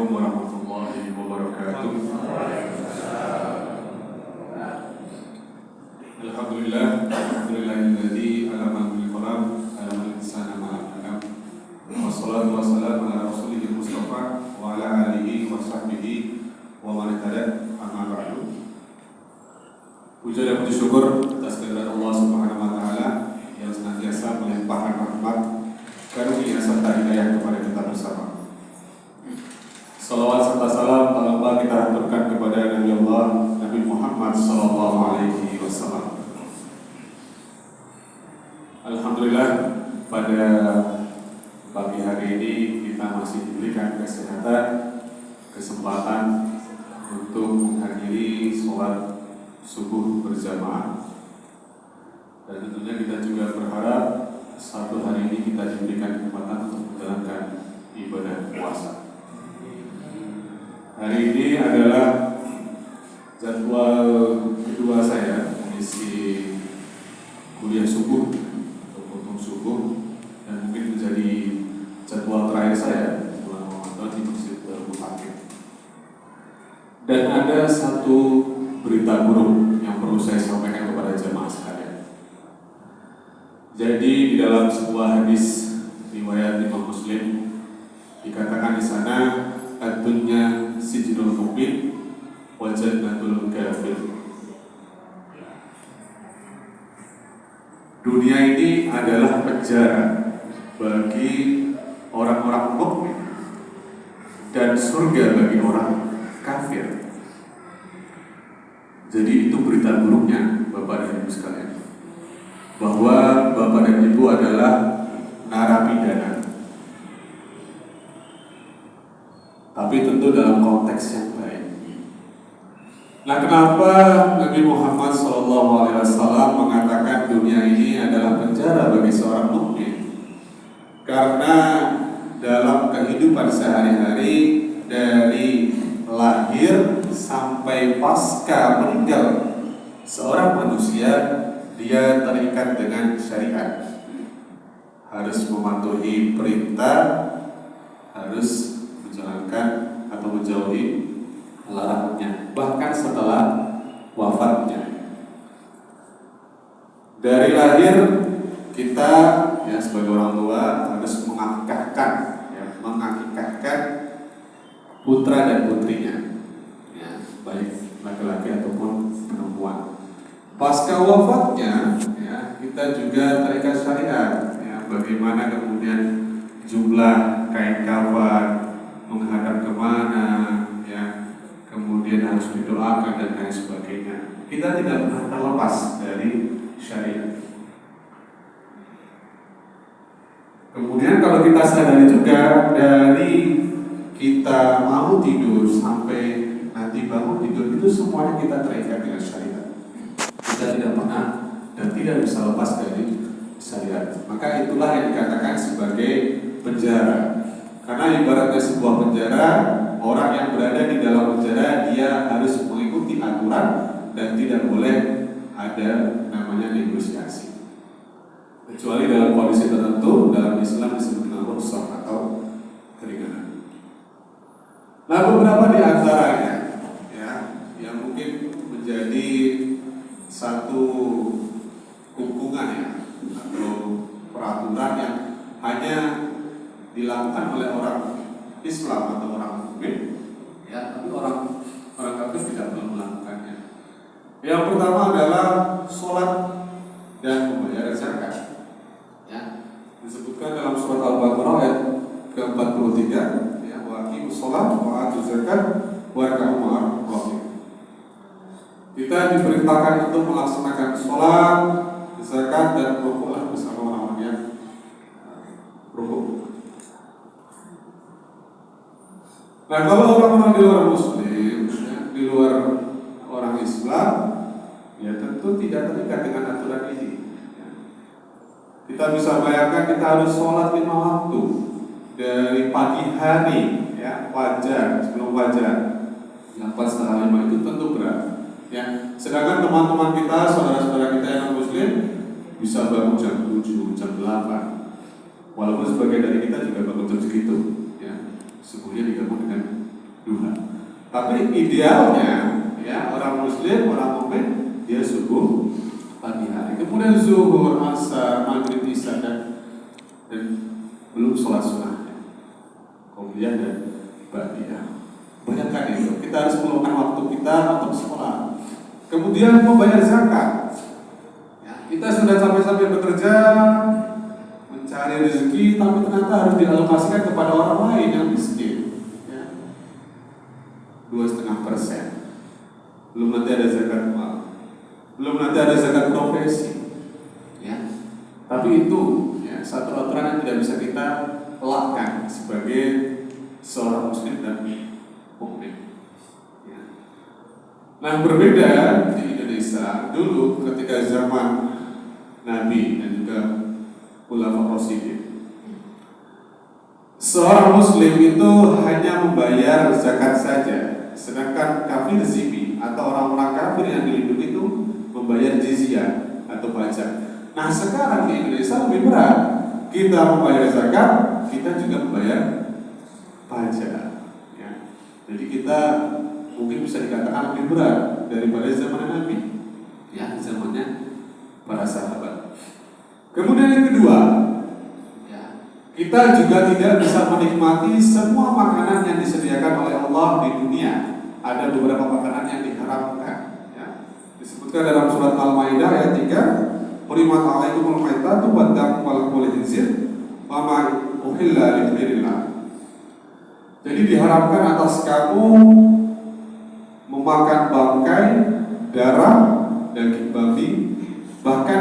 Assalamualaikum warahmatullahi wabarakatuh. Alhamdulillahilladzi 'allama bil qalam 'allamal insana ma lam ya'lam. Wassalatu wassalamu ala rasulihil mustafa wa ala alihi wa sahbihi wa man ihtada amma ba'du. Puja dan puji syukur atas kehadirat Allah Subhanahu wa taala yang senantiasa melimpahkan rahmat, karunia serta hidayah kepada kita bersama. Salawat serta salam tak lupa kita haturkan kepada Nabi Allah Nabi Muhammad sallallahu alaihi wasallam. Alhamdulillah, pada pagi hari ini kita masih diberikan kesehatan, kesempatan untuk menghadiri sholat subuh berjamaah. Dan tentunya kita juga berharap satu hari ini kita diberikan kesempatan untuk menjalankan ibadah puasa. Hari ini adalah jadwal kedua saya mengisi kuliah subuh atau hukum subuh, dan mungkin menjadi jadwal terakhir saya bulan Ramadan di Masjid Darul Hakim. Dan ada satu berita buruk yang perlu saya sampaikan kepada jemaah sekalian. Jadi di dalam sebuah hadis riwayat Imam Muslim dikatakan di sana, ad-dunya sijnul mu'min wa jannatul kafir. Dunia ini adalah penjara bagi orang-orang mukmin dan surga bagi orang kafir. Jadi itu berita buruknya Bapak dan Ibu sekalian, bahwa Bapak dan Ibu adalah narapidana. Tapi tentu dalam konteks yang baik. Nah, kenapa Nabi Muhammad SAW mengatakan dunia ini adalah penjara bagi seorang mukmin? Karena dalam kehidupan sehari-hari, dari lahir sampai pasca meninggal, seorang manusia dia terikat dengan syariat, harus mematuhi perintah, harus menjalankan atau menjauhi larangannya, bahkan setelah wafatnya. Dari lahir kita ya sebagai orang tua harus mengakikahkan putra dan putrinya, ya, baik laki-laki ataupun perempuan. Pasca wafatnya ya, kita juga terikat syariat, ya, bagaimana kemudian jumlah kain kafan, menghadap kemana, ya, kemudian harus didoakan dan lain sebagainya. Kita tidak pernah terlepas dari syariat. Kemudian kalau kita sadari juga, dari kita mau tidur sampai nanti bangun tidur, itu semuanya kita terikat dengan syariat. Kita tidak pernah dan tidak bisa lepas dari syariat. Maka itulah yang dikatakan sebagai penjara. Karena ibaratnya sebuah penjara, orang yang berada di dalam penjara dia harus mengikuti aturan dan tidak boleh ada namanya negosiasi. Kecuali dalam kondisi tertentu, dalam Islam disebut dengan rukhsah atau keringanan. Nah, beberapa di antaranya ya, yang mungkin menjadi satu hukuman ya, atau peraturan yang hanya dilakukan oleh orang Islam atau orang mukmin, ya, tapi orang kafir tidak perlu melakukannya. Yang pertama adalah sholat dan membayar zakat. Ya, disebutkan dalam surat Al-Baqarah ayat ke-43, ya, wa aqimus sholat wa atuz zakat warka'u ma'ar rafiq. Kita diperintahkan untuk melaksanakan sholat, zakat, dan rukuklah bersama orang-orang yang rukuk. Nah, kalau orang-orang di luar Muslim, ya, di luar orang Islam, ya tentu tidak terikat dengan aturan ini. Ya. Kita bisa bayangkan kita harus sholat 5 waktu dari pagi hari, ya, fajar, sebelum fajar, yang 4:30 itu tentu berat. Ya, sedangkan teman-teman kita, saudara-saudara kita yang Muslim bisa bangun jam 7, jam 8. Walaupun sebagian dari kita juga bangun jam segitu, ya, subuhnya digabung dengan duha. Tapi idealnya ya orang muslim, orang mukmin dia subuh pagi hari. Kemudian zuhur, asar, maghrib, isya dan belum sholat sunnahnya. Kemudian dan ba'diyah. Bayangkan itu, kita harus meluangkan waktu kita untuk sekolah. Kemudian membayar zakat. Ya, kita sudah sampai bekerja mencari rezeki, tapi ternyata harus dialokasikan kepada orang lain yang miskin. Ya. 2,5%. Belum nanti ada zakat mal, belum nanti ada zakat profesi. Ya. Tapi itu ya, satu aturan yang tidak bisa kita elakkan sebagai seorang muslim dan mukmin. Ya. Nah, berbeda di Indonesia dulu ketika zaman Nabi dan juga Khulafaur Rasyidin. Seorang muslim itu hanya membayar zakat saja, sedangkan kafir zimmi atau orang-orang kafir yang dilindungi itu membayar jizyah atau pajak. Nah, sekarang di Indonesia lebih berat. Kita membayar zakat, kita juga membayar pajak. Ya. Jadi kita mungkin bisa dikatakan lebih berat daripada zaman Nabi, ya, zamannya para sahabat. Kemudian yang kedua, ya, kita juga tidak bisa menikmati semua makanan yang disediakan oleh Allah di dunia. Ada beberapa makanan yang diharamkan. Ya. Disebutkan dalam surat Al-Maidah ayat 3. Hurimat alaikumul maitatu wad-damu wal khinzir wa ma uhilla li ghairillah. Jadi diharamkan atas kamu memakan bangkai, darah, daging babi, bahkan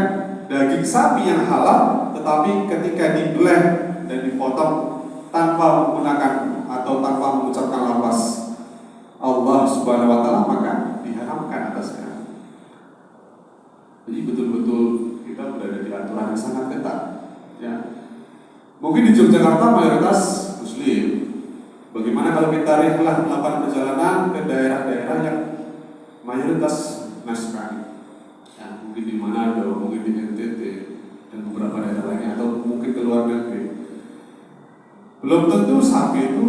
daging sapi yang halal, tetapi ketika dibelah dan dipotong tanpa menggunakan atau tanpa mengucapkan lafaz Allah Subhanahu wa taala, maka diharamkan atasnya. Jadi betul-betul kita berada di aturan yang sangat ketat. Ya. Mungkin di Yogyakarta mayoritas muslim. Bagaimana kalau kita rihlah melakukan perjalanan ke daerah-daerah yang mayoritas Nasrani? Ya, mungkin di Manado, mungkin di NTT dan beberapa daerah lainnya, atau mungkin ke luar negeri. Belum tentu sapi itu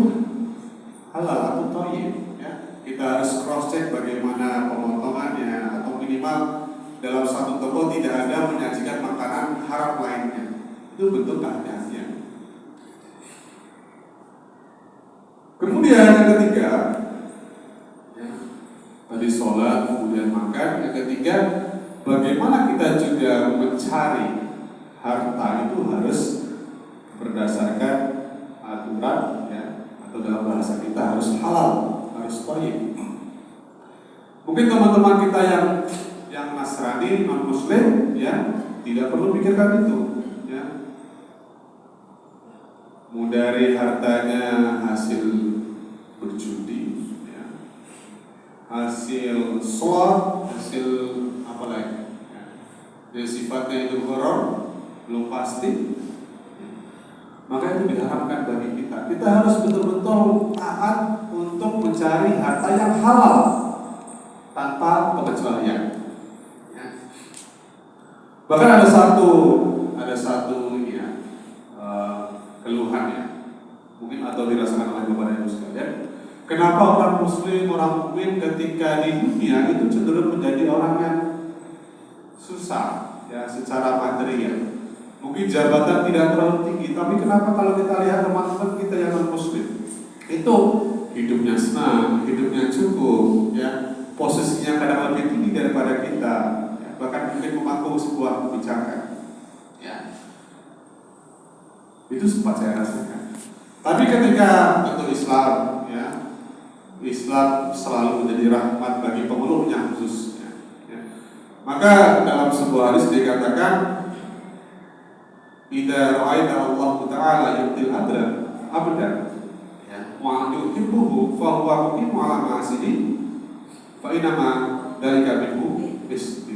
halal atau thayyib. Ya. Kita harus cross check bagaimana pemotongannya, atau minimal dalam satu toko tidak ada menyajikan makanan haram lainnya. Itu bentuk hati-hatian. Kemudian yang ketiga, ya, tadi sholat, kemudian makan. Yang ketiga, bagaimana kita juga mencari harta itu harus berdasarkan aturan, ya, atau dalam bahasa kita harus halal, harus thayyib. Mungkin teman-teman kita yang Nasrani, non Muslim, ya, tidak perlu pikirkan itu, ya. Mau dari hartanya hasil berjudi, ya, hasil slot, hasil apa lagi, ya. Jadi sifatnya itu horor, belum pasti, ya. Maka itu diharamkan bagi kita. Kita harus betul-betul taat untuk mencari harta yang halal tanpa pengecualian. Bahkan ada satu ya, keluhan, ya, mungkin atau dirasakan oleh Bapak Ibu sekalian. Kenapa orang Muslim, orang mukmin ketika di dunia itu cenderung menjadi orang yang susah, ya, secara material. Mungkin jabatan tidak terlalu tinggi, tapi kenapa kalau kita lihat teman-teman kita yang non Muslim itu hidupnya senang, hidupnya cukup, ya, posisinya kadang lebih tinggi daripada kita. Bahkan mungkin memangku sebuah kebijakan, ya, itu sempat saya rasakan. Tapi ketika tentu Islam, ya, Islam selalu menjadi rahmat bagi pemeluknya khususnya, ya. Maka dalam sebuah hadis dikatakan, idza ra'aita Allah Ta'ala yu'til abdan, ya, wa yuhibbuhu fa huwa muqimu ala ma'asihi fa inama dzalika minhu bis.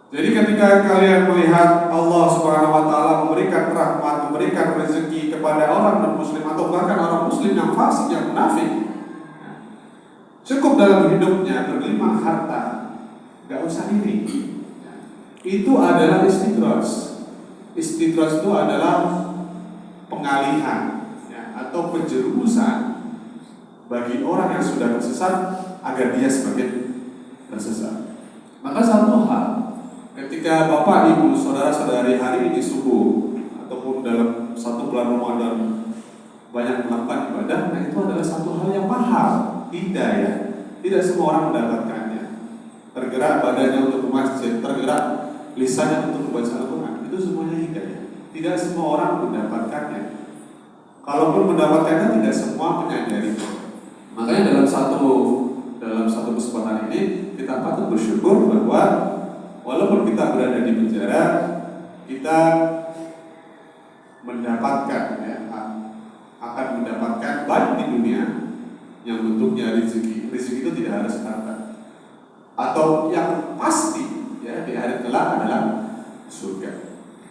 Jadi ketika kalian melihat Allah Subhanahu wa taala memberikan rahmat, memberikan rezeki kepada orang non-muslim atau bahkan orang muslim yang fasik, yang munafik, cukup dalam hidupnya bergelimang harta, gak usah iri. Itu adalah istidraj. Istidraj itu adalah pengalihan, ya, atau atau penjerumusan bagi orang yang sudah tersesat agar dia semakin tersesat. Maka satu hal, ketika Bapak, Ibu, saudara-saudari hari ini subuh ataupun dalam satu bulan Ramadan banyak melakukan ibadah, nah itu adalah satu hal yang mahal, hidayah. Tidak semua orang mendapatkannya. Tergerak badannya untuk ke masjid, tergerak lisannya untuk membaca Al-Quran, itu semuanya hidayah. Tidak semua orang mendapatkannya. Kalaupun mendapatkannya, tidak semua menyadari. Makanya dalam satu kesempatan ini kita patut bersyukur bahwa walaupun kita berada di penjara, kita mendapatkan akan mendapatkan baik di dunia yang bentuknya rezeki. Rezeki itu tidak harus harta. Atau yang pasti di hari kelak adalah surga.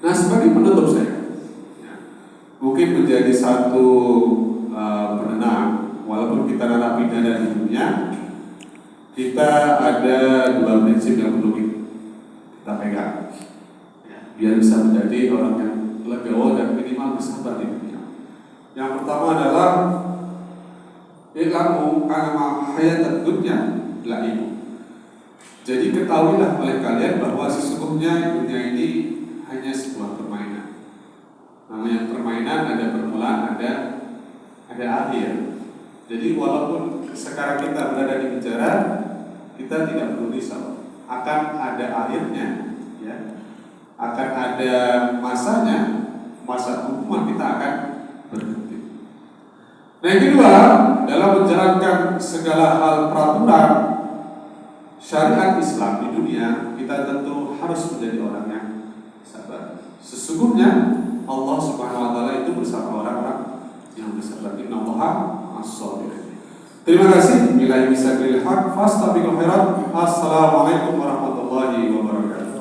Nah, sebagai penutup saya, mungkin menjadi satu penenang, walaupun kita narapidana di dunia, kita ada dua prinsip yang perlu kita pegang, biar bisa menjadi orang yang legowo dan minimal bersabar di dunia. Yang pertama adalah ilamu anama hayat dunya laibu. Jadi ketahuilah oleh kalian bahwa sesungguhnya dunia ini hanya sebuah permainan. Namanya permainan, ada permulaan, ada akhir. Jadi walaupun sekarang kita berada di penjara, kita tidak perlu risau. Akan ada akhirnya, akan ada masanya, masa hukuman kita akan berhenti. Nah, yang kedua, dalam menjalankan segala hal peraturan syariat Islam di dunia, kita tentu harus menjadi orang yang sabar. Sesungguhnya Allah Subhanahu wa taala itu bersama orang-orang yang bersabar. Innallaha ma'as-sabirin. Terima kasih. Bila bisa bil haq fastabiqul khairat. Assalamualaikum warahmatullahi wabarakatuh.